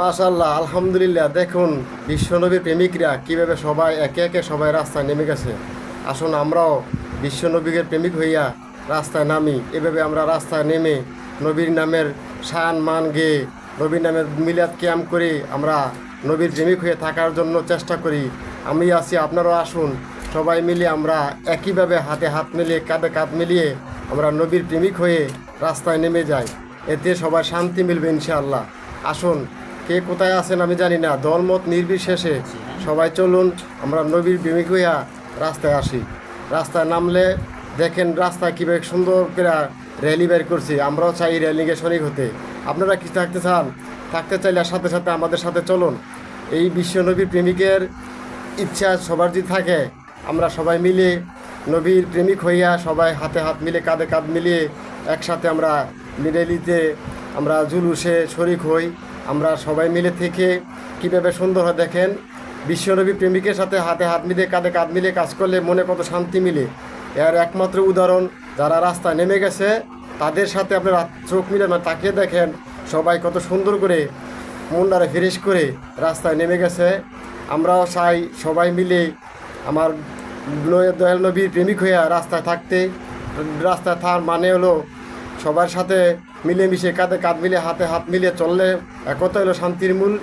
মাশাআল্লাহ, আলহামদুলিল্লাহ। দেখুন বিশ্বনবীর প্রেমিকরা কীভাবে সবাই একে একে সবাই রাস্তায় নেমে গেছে। আসুন আমরাও বিশ্বনবীর প্রেমিক হইয়া রাস্তায় নামি। এভাবে আমরা রাস্তায় নেমে নবীর নামের শান মান গেয়ে নবীর নামের মিলাদ কিয়াম করে আমরা নবীর প্রেমিক হয়ে থাকার জন্য চেষ্টা করি। আমি আছি, আপনারাও আসুন। সবাই মিলে আমরা একইভাবে হাতে হাত মিলিয়ে কাঁধে কাঁধ মিলিয়ে আমরা নবীর প্রেমিক হয়ে রাস্তায় নেমে যাই। এতে সবাই শান্তি মিলবে ইনশাআল্লাহ। আসুন, কে কোথায় আছেন আমি জানি না, দলমত নির্বিশেষে সবাই চলুন আমরা নবীর প্রেমিক হইয়া রাস্তায় আসি। রাস্তায় নামলে দেখেন রাস্তায় কীভাবে সুন্দর করে র্যালি বের করছি। আমরাও চাই র্যালিংয়ে শরিক হতে। আপনারা কি থাকতে চান? থাকতে চাইলে সাথে সাথে আমাদের সাথে চলুন। এই বিশ্বনবীর প্রেমিকের ইচ্ছা সবার যদি থাকে, আমরা সবাই মিলে নবীর প্রেমিক হইয়া সবাই হাতে হাত মিলে কাঁধে কাঁধ মিলিয়ে একসাথে আমরা র্যালিতে আমরা জুলুসে শরিক হই। আমরা সবাই মিলে থেকে কীভাবে সুন্দর হয় দেখেন। বিশ্বনবী প্রেমিকের সাথে হাতে হাত মিলে কাঁধে কাঁধ মিলে কাজ করলে মনে কত শান্তি মিলে। এর একমাত্র উদাহরণ যারা রাস্তায় নেমে গেছে তাদের সাথে আপনারা চোখ মিলে তাকিয়ে দেখেন সবাই কত সুন্দর করে মনটারে ফ্রেশ করে রাস্তায় নেমে গেছে। আমরাও চাই সবাই মিলে আমার দয়াল নবীর প্রেমিক হইয়া রাস্তায় থাকতে। রাস্তায় থাকার মানে হলো সবার সাথে মিলেমিশে কাঁধে কাঁধ মিলে হাতে হাত মিলিয়ে চললে একতা হলো শান্তির মূল।